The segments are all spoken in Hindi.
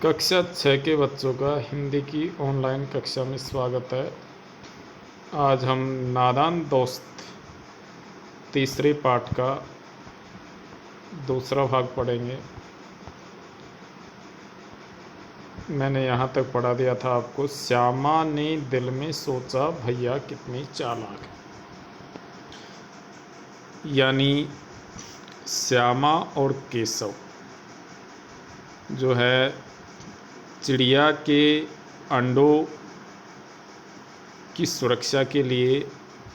कक्षा 6 के बच्चों का हिंदी की ऑनलाइन कक्षा में स्वागत है। आज हम नादान दोस्त तीसरे पाठ का दूसरा भाग पढ़ेंगे। मैंने यहाँ तक पढ़ा दिया था आपको। श्यामा ने दिल में सोचा, भैया कितनी चालाक है। यानी श्यामा और केशव जो है चिड़िया के अंडों की सुरक्षा के लिए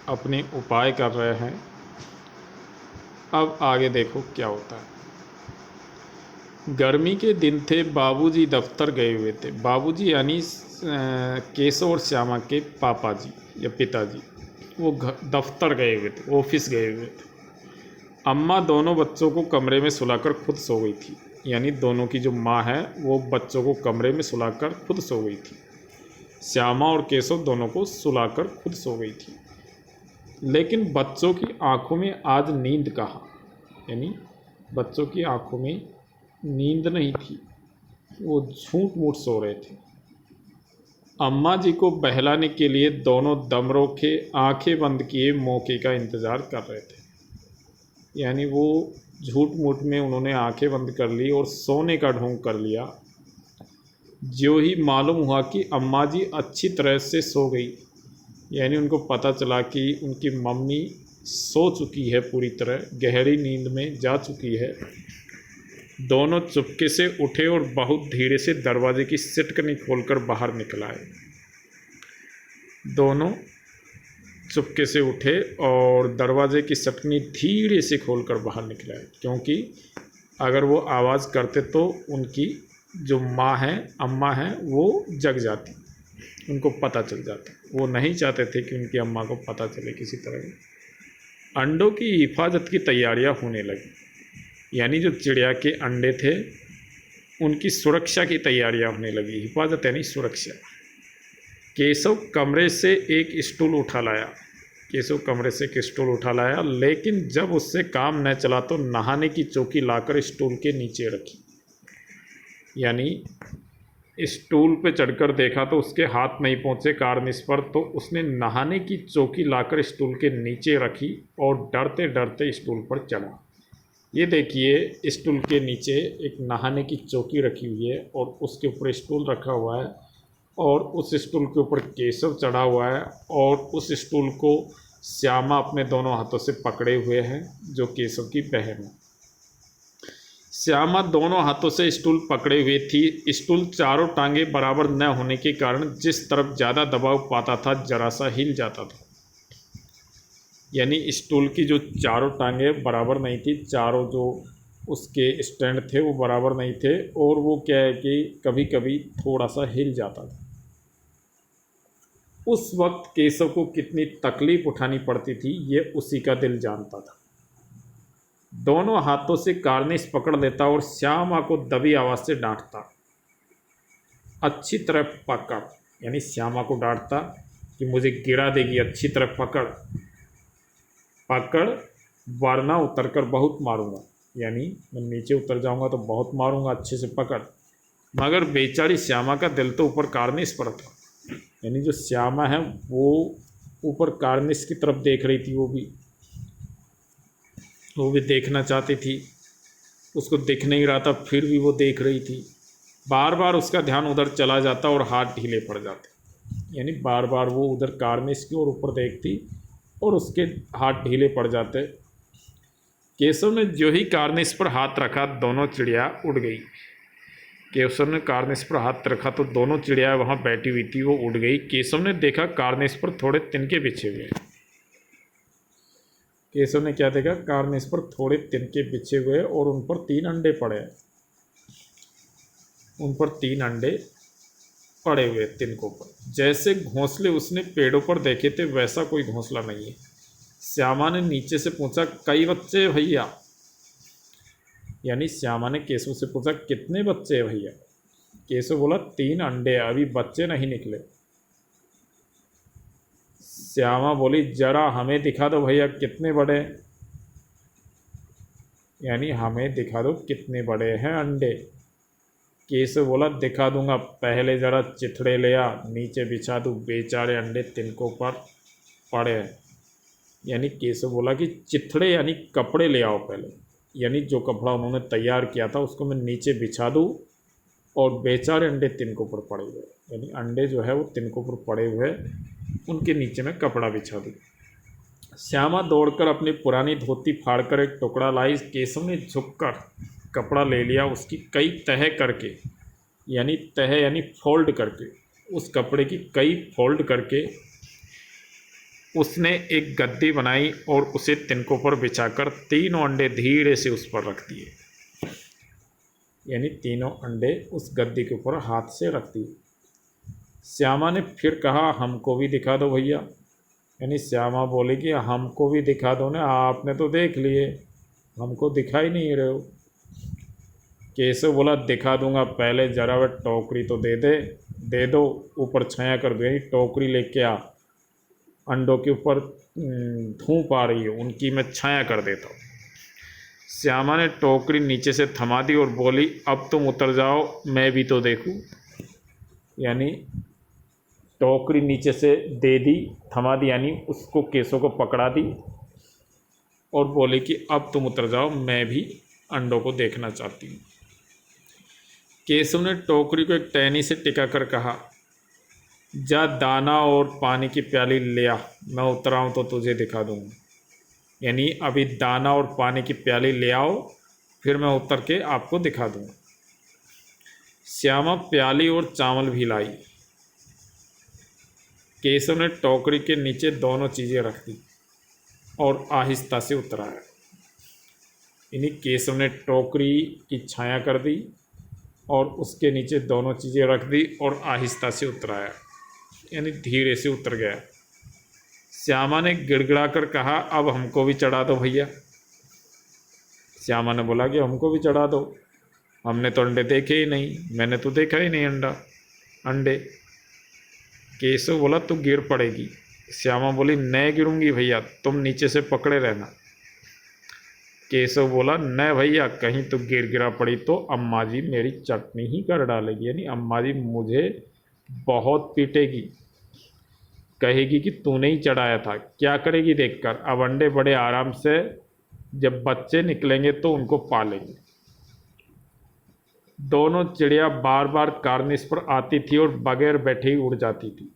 अपने उपाय कर रहे हैं। अब आगे देखो क्या होता है। गर्मी के दिन थे, बाबूजी दफ्तर गए हुए थे। बाबूजी यानी केशव और श्यामा के पापा जी या पिताजी, वो दफ्तर गए हुए थे, ऑफिस गए हुए थे। अम्मा दोनों बच्चों को कमरे में सुलाकर खुद सो गई थी। यानी दोनों की जो माँ है वो बच्चों को कमरे में सुलाकर खुद सो गई थी। श्यामा और केशव दोनों को सुलाकर खुद सो गई थी। लेकिन बच्चों की आंखों में आज नींद कहाँ। यानी बच्चों की आंखों में नींद नहीं थी, वो झूठ मूठ सो रहे थे। अम्मा जी को बहलाने के लिए दोनों दम रोके, आंखें बंद किए मौके का इंतज़ार कर रहे थे। यानी वो झूठ मूठ में उन्होंने आंखें बंद कर ली और सोने का ढोंग कर लिया। जो ही मालूम हुआ कि अम्मा जी अच्छी तरह से सो गई, यानी उनको पता चला कि उनकी मम्मी सो चुकी है, पूरी तरह गहरी नींद में जा चुकी है, दोनों चुपके से उठे और बहुत धीरे से दरवाजे की सिटकनी खोलकर बाहर निकल आए। दोनों चुपके से उठे और दरवाजे की सिटकनी धीरे से खोलकर बाहर निकल आए, क्योंकि अगर वो आवाज़ करते तो उनकी जो माँ है, अम्मा है, वो जग जाती, उनको पता चल जाता। वो नहीं चाहते थे कि उनकी अम्मा को पता चले किसी तरह। अंडों की हिफाजत की तैयारियां होने लगी। यानी जो चिड़िया के अंडे थे उनकी सुरक्षा की तैयारियां होने लगी। हिफाजत यानी सुरक्षा। केशव कमरे से एक स्टूल उठा लाया। केशव कमरे से एक स्टूल उठा लाया, लेकिन जब उससे काम न चला तो नहाने की चौकी लाकर स्टूल के नीचे रखी। यानी स्टूल पे चढ़कर देखा तो उसके हाथ नहीं पहुंचे कार्निस पर, तो उसने नहाने की चौकी लाकर स्टूल के नीचे रखी और डरते डरते स्टूल पर चढ़ा। ये देखिए, स्टूल के नीचे एक नहाने की चौकी रखी हुई है और उसके ऊपर स्टूल रखा हुआ है और उस स्टूल के ऊपर केशव चढ़ा हुआ है और उस स्टूल को श्यामा अपने दोनों हाथों से पकड़े हुए हैं, जो केशव की बहन है। श्यामा दोनों हाथों से स्टूल पकड़े हुए थी। स्टूल चारों टांगे बराबर न होने के कारण जिस तरफ ज़्यादा दबाव पाता था जरा सा हिल जाता था। यानी स्टूल की जो चारों टांगे बराबर नहीं थी, चारों जो उसके स्टैंड थे वो बराबर नहीं थे, और वो क्या है कि कभी कभी थोड़ा सा हिल जाता था। उस वक्त केशव को कितनी तकलीफ उठानी पड़ती थी ये उसी का दिल जानता था। दोनों हाथों से कार्निस पकड़ लेता और श्यामा को दबी आवाज़ से डांटता, अच्छी तरह पकड़। यानी श्यामा को डांटता कि मुझे गिरा देगी, अच्छी तरह पकड़ पकड़, वरना उतर कर बहुत मारूंगा। यानी मैं नीचे उतर जाऊंगा तो बहुत मारूंगा, अच्छे से पकड़। मगर बेचारी श्यामा का दिल तो ऊपर कार्निस पर था। यानी जो श्यामा है वो ऊपर कार्निस की तरफ देख रही थी। वो भी देखना चाहती थी, उसको दिख नहीं रहा था, फिर भी वो देख रही थी। बार बार उसका ध्यान उधर चला जाता और हाथ ढीले पड़ जाते। यानी बार बार वो उधर कार्निस की ओर ऊपर देखती और उसके हाथ ढीले पड़ जाते। केशव ने जो ही कार्निस पर हाथ रखा दोनों चिड़िया उड़ गई। केशव ने कार्निस पर हाथ रखा तो दोनों चिड़िया वहाँ बैठी हुई थी वो उड़ गई। केशव ने देखा कार्निस पर थोड़े तिनके बिछे हुए। केशव ने क्या देखा, कार्निस पर थोड़े तिनके बिछे हुए और उन पर 3 अंडे पड़े। उन पर 3 अंडे पड़े हुए तिनकों पर, जैसे घोंसले उसने पेड़ों पर देखे थे वैसा कोई घोंसला नहीं है। श्यामा ने नीचे से पूछा, कई बच्चे भैया। यानी श्यामा ने केशव से पूछा, कितने बच्चे हैं भैया। केशव बोला, 3 अंडे, अभी बच्चे नहीं निकले। श्यामा बोली, जरा हमें दिखा दो भैया कितने बड़े। यानी हमें दिखा दो कितने बड़े हैं अंडे। केशव बोला दिखा दूंगा, पहले ज़रा चिथड़े ले आ, नीचे बिछा दूँ, बेचारे अंडे तिनकों पर पड़े हैं। यानी केशव बोला कि चिथड़े यानी कपड़े ले आओ पहले, यानी जो कपड़ा उन्होंने तैयार किया था उसको मैं नीचे बिछा दूँ और बेचारे अंडे तिनकों पर पड़े हुए, यानी अंडे जो है वो तिनकों पर पड़े हुए, उनके नीचे मैं कपड़ा बिछा दूँ। श्यामा दौड़कर अपनी पुरानी धोती फाड़कर एक टुकड़ा लाई। केशव ने झुककर कपड़ा ले लिया, उसकी कई तह करके, यानी तह यानी फोल्ड करके, उस कपड़े की कई फोल्ड करके उसने एक गद्दी बनाई और उसे तिनकों पर बिछाकर तीनों अंडे धीरे से उस पर रख दिए। यानी तीनों अंडे उस गद्दी के ऊपर हाथ से रख दिए। श्यामा ने फिर कहा हमको भी दिखा दो भैया। यानी श्यामा बोले कि हमको भी दिखा दो ना, आपने तो देख लिए, हमको दिखाई नहीं रहे हो। केशव बोला दिखा दूंगा, पहले जरा वह टोकरी तो दे दो, ऊपर छाया कर दो, यानी टोकरी लेके आ, अंडों के ऊपर धूप आ रही है, उनकी मैं छाया कर देता हूँ। श्यामा ने टोकरी नीचे से थमा दी और बोली अब तुम उतर जाओ, मैं भी तो देखूँ। यानी टोकरी नीचे से दे दी, थमा दी, यानी उसको केशव को पकड़ा दी और बोली कि अब तुम उतर जाओ, मैं भी अंडों को देखना चाहती हूँ। केशव ने टोकरी को एक टहनी से टिका कर कहा जा दाना और पानी की प्याली ले आ, मैं उतर आऊँ तो तुझे दिखा दूँगा। यानी अभी दाना और पानी की प्याली ले आओ, फिर मैं उतर के आपको दिखा दूँगा। श्यामा प्याली और चावल भी लाई। केशव ने टोकरी के नीचे दोनों चीज़ें रख दी और आहिस्ता से उतराया। यानी केशव ने टोकरी की छाया कर दी और उसके नीचे दोनों चीज़ें रख दी और आहिस्ता से उतराया, यानी धीरे से उतर गया। श्यामा ने गिड़गिड़ा कर कहा अब हमको भी चढ़ा दो भैया। श्यामा ने बोला कि हमको भी चढ़ा दो, हमने तो अंडे देखे ही नहीं, मैंने तो देखा ही नहीं अंडे। केशव बोला तू गिर पड़ेगी। श्यामा बोली नहीं गिरूंगी भैया, तुम नीचे से पकड़े रहना। केशव बोला न भैया, कहीं तो गिरा पड़ी तो अम्मा जी मेरी चटनी ही कर डालेगी, यानी अम्मा जी मुझे बहुत पीटेगी, कहेगी कि तूने ही चढ़ाया था। क्या करेगी देखकर, अब अंडे बड़े आराम से जब बच्चे निकलेंगे तो उनको पालेंगे। दोनों चिड़िया बार बार कार्निस पर आती थी और बगैर बैठे ही उड़ जाती थी।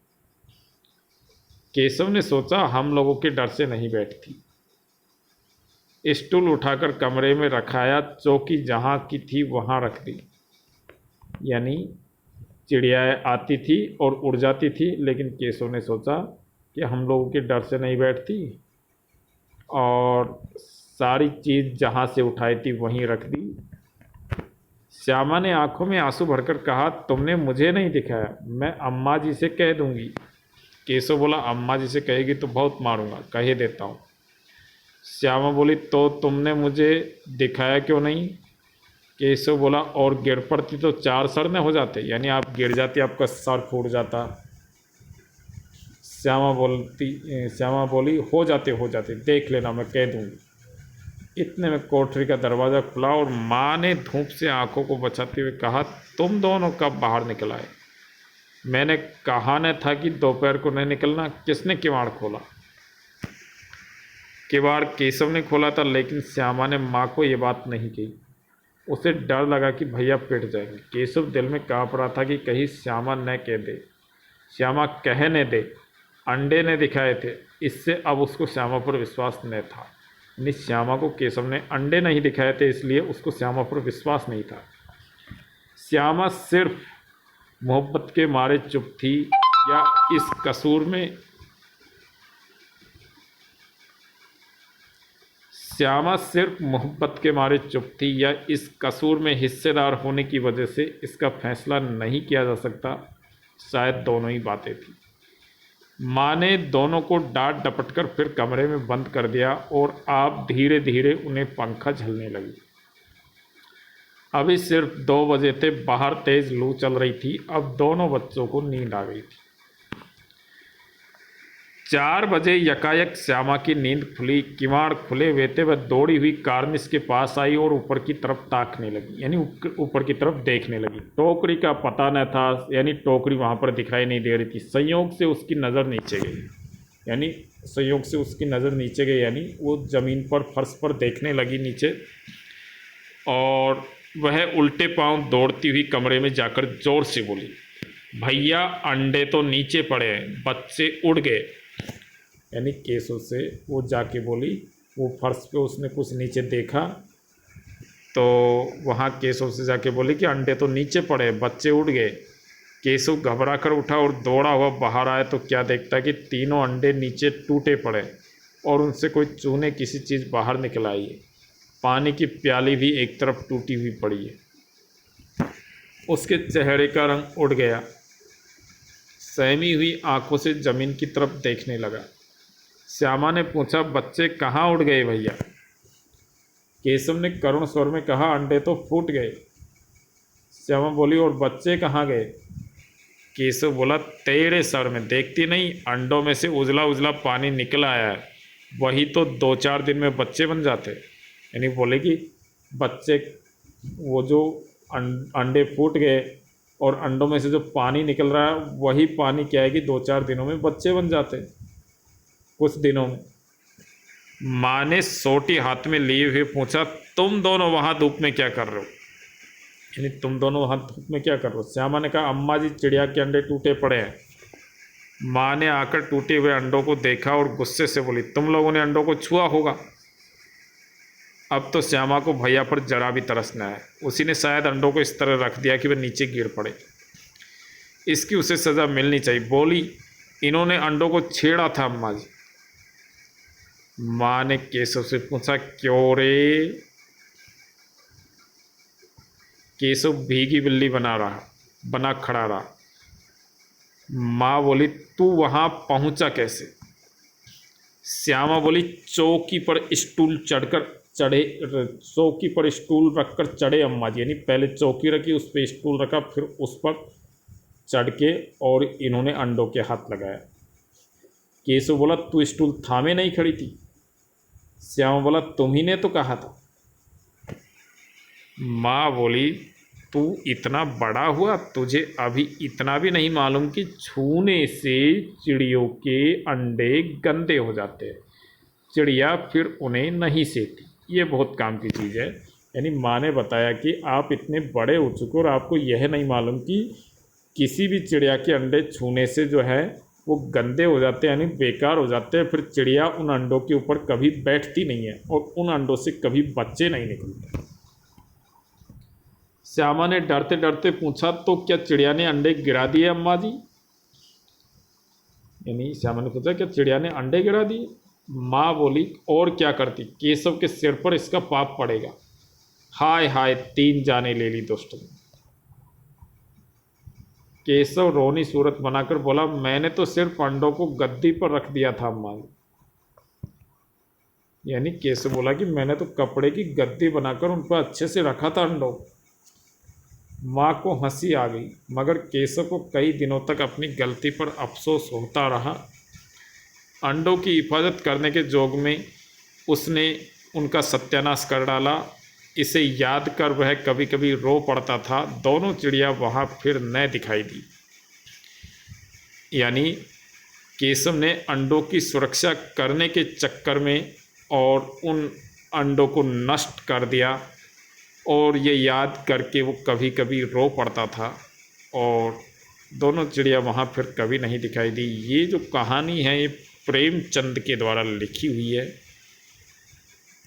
केशव ने सोचा हम लोगों के डर से नहीं बैठती। स्टूल उठाकर कमरे में रखाया, चौकी जहाँ की थी वहाँ रख दी। यानी चिड़ियाएँ आती थी और उड़ जाती थी, लेकिन केशव ने सोचा कि हम लोगों के डर से नहीं बैठती और सारी चीज़ जहाँ से उठाई थी वहीं रख दी। श्यामा ने आंखों में आंसू भरकर कहा तुमने मुझे नहीं दिखाया, मैं अम्मा जी से कह दूंगी। केशव बोला अम्मा जी से कहेगी तो बहुत मारूंगा, कहे देता हूँ। श्यामा बोली तो तुमने मुझे दिखाया क्यों नहीं। केशव बोला और गिर पड़ती तो 4 सर न हो जाते, यानी आप गिर जाती आपका सर फूट जाता। श्यामा बोली हो जाते देख लेना, मैं कह दूंगी। इतने में कोठरी का दरवाज़ा खुला और माँ ने धूप से आंखों को बचाते हुए कहा तुम दोनों कब बाहर निकल आए। मैंने कहा न था कि दोपहर को नहीं निकलना, किसने किवाड़ खोला। किवाड़ केशव ने खोला था, लेकिन श्यामा ने माँ को ये बात नहीं कही। उसे डर लगा कि भैया पिट जाएंगे। केशव दिल में काँप रहा था कि कहीं श्यामा न कह दे, श्यामा कहने दे अंडे ने दिखाए थे। इससे अब उसको श्यामा पर विश्वास न था। यानी श्यामा को केशव ने अंडे नहीं दिखाए थे, इसलिए उसको श्यामा पर विश्वास नहीं था। श्यामा सिर्फ मोहब्बत के मारे चुप थी या इस कसूर में श्यामा सिर्फ मोहब्बत के मारे चुप थी या इस कसूर में हिस्सेदार होने की वजह से इसका फैसला नहीं किया जा सकता। शायद दोनों ही बातें थी। माँ ने दोनों को डांट डपट कर फिर कमरे में बंद कर दिया और आप धीरे धीरे उन्हें पंखा झलने लगी। अभी सिर्फ 2 बजे थे, बाहर तेज लू चल रही थी। अब दोनों बच्चों को नींद आ गई थी। 4 बजे यकायक श्यामा की नींद खुली। किवाड़ खुले हुए थे। वह दौड़ी हुई कार्निस के पास आई और ऊपर की तरफ ताकने लगी, यानी ऊपर की तरफ देखने लगी। टोकरी का पता न था, यानी टोकरी वहाँ पर दिखाई नहीं दे रही थी। संयोग से उसकी नज़र नीचे गई, यानी संयोग से उसकी नज़र नीचे गई, यानी वो ज़मीन पर फर्श पर देखने लगी नीचे। और वह उल्टे पाँव दौड़ती हुई कमरे में जाकर ज़ोर से बोली, भैया अंडे तो नीचे पड़े हैं, बच्चे उड़ गए। यानी केशव से वो जाके बोली, वो फर्श पे उसने कुछ नीचे देखा तो वहाँ केशव से जाके बोली कि अंडे तो नीचे पड़े, बच्चे उड़ गए। केशव घबरा कर उठा और दौड़ा हुआ बाहर आया तो क्या देखता कि तीनों अंडे नीचे टूटे पड़े और उनसे कोई चूने किसी चीज़ बाहर निकल आई है। पानी की प्याली भी एक तरफ टूटी हुई पड़ी है। उसके चेहरे का रंग उड़ गया। सहमी हुई आंखों से ज़मीन की तरफ देखने लगा। श्यामा ने पूछा, बच्चे कहाँ उड़ गए भैया? केशव ने करुण स्वर में कहा, अंडे तो फूट गए। श्यामा बोली, और बच्चे कहाँ गए? केशव बोला, तेरे सर में देखती नहीं, अंडों में से उजला उजला पानी निकल आया है, वही तो 2-4 दिन में बच्चे बन जाते। यानी बोले कि बच्चे, वो जो अंडे फूट गए और अंडों में से जो पानी निकल रहा है वही पानी क्या है कि 2-4 दिनों में बच्चे बन जाते, कुछ दिनों में। माँ ने सोटी हाथ में लिए हुए पूछा, तुम दोनों वहाँ धूप में क्या कर रहे हो? यानी तुम दोनों वहाँ धूप में क्या कर रहे हो? श्यामा ने कहा, अम्मा जी चिड़िया के अंडे टूटे पड़े हैं। माँ ने आकर टूटे हुए अंडों को देखा और गुस्से से बोली, तुम लोगों ने अंडों को छुआ होगा। अब तो श्यामा को भैया पर जरा भी तरस न आया। उसी ने शायद अंडों को इस तरह रख दिया कि वह नीचे गिर पड़े। इसकी उसे सज़ा मिलनी चाहिए। बोली, इन्होंने अंडों को छेड़ा था अम्मा जी। माँ ने केशव से पूछा, क्यों रे? केशव भीगी बिल्ली बना खड़ा रहा। माँ बोली, तू वहाँ पहुँचा कैसे? श्यामा बोली, चौकी पर स्टूल रखकर चढ़े अम्मा जी। यानी पहले चौकी रखी, उस पर स्टूल रखा, फिर उस पर चढ़ के और इन्होंने अंडों के हाथ लगाया। केशव बोला, तू स्टूल थामे नहीं खड़ी थी? श्यामा बोला, तुम्ही ने तो कहा था। माँ बोली, तू इतना बड़ा हुआ, तुझे अभी इतना भी नहीं मालूम कि छूने से चिड़ियों के अंडे गंदे हो जाते हैं, चिड़िया फिर उन्हें नहीं सेती, ये बहुत काम की चीज़ है। यानी माँ ने बताया कि आप इतने बड़े हो चुके और आपको यह नहीं मालूम कि किसी भी चिड़िया के अंडे छूने से जो है वो गंदे हो जाते हैं, यानी बेकार हो जाते हैं, फिर चिड़िया उन अंडों के ऊपर कभी बैठती नहीं है और उन अंडों से कभी बच्चे नहीं निकलते। श्यामा ने डरते डरते पूछा, तो क्या चिड़िया ने अंडे गिरा दिए अम्मा जी? यानी श्यामा ने पूछा, क्या चिड़िया ने अंडे गिरा दिए? माँ बोली, और क्या करती, केशव के सिर पर इसका पाप पड़ेगा। हाय हाय, 3 जाने ले ली दोस्तों। केशव रोनी सूरत बनाकर बोला, मैंने तो सिर्फ अंडों को गद्दी पर रख दिया था अम्मा जी। यानी केशव बोला कि मैंने तो कपड़े की गद्दी बनाकर उन पर अच्छे से रखा था अंडों। माँ को हंसी आ गई, मगर केशव को कई दिनों तक अपनी गलती पर अफसोस होता रहा। अंडों की हिफाजत करने के जोग में उसने उनका सत्यानाश कर डाला। इसे याद कर वह कभी कभी रो पड़ता था। दोनों चिड़िया वहाँ फिर न दिखाई दी। यानी केशव ने अंडों की सुरक्षा करने के चक्कर में और उन अंडों को नष्ट कर दिया, और ये याद करके वो कभी कभी रो पड़ता था और दोनों चिड़िया वहाँ फिर कभी नहीं दिखाई दी। ये जो कहानी है ये प्रेमचंद के द्वारा लिखी हुई है।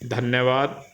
धन्यवाद।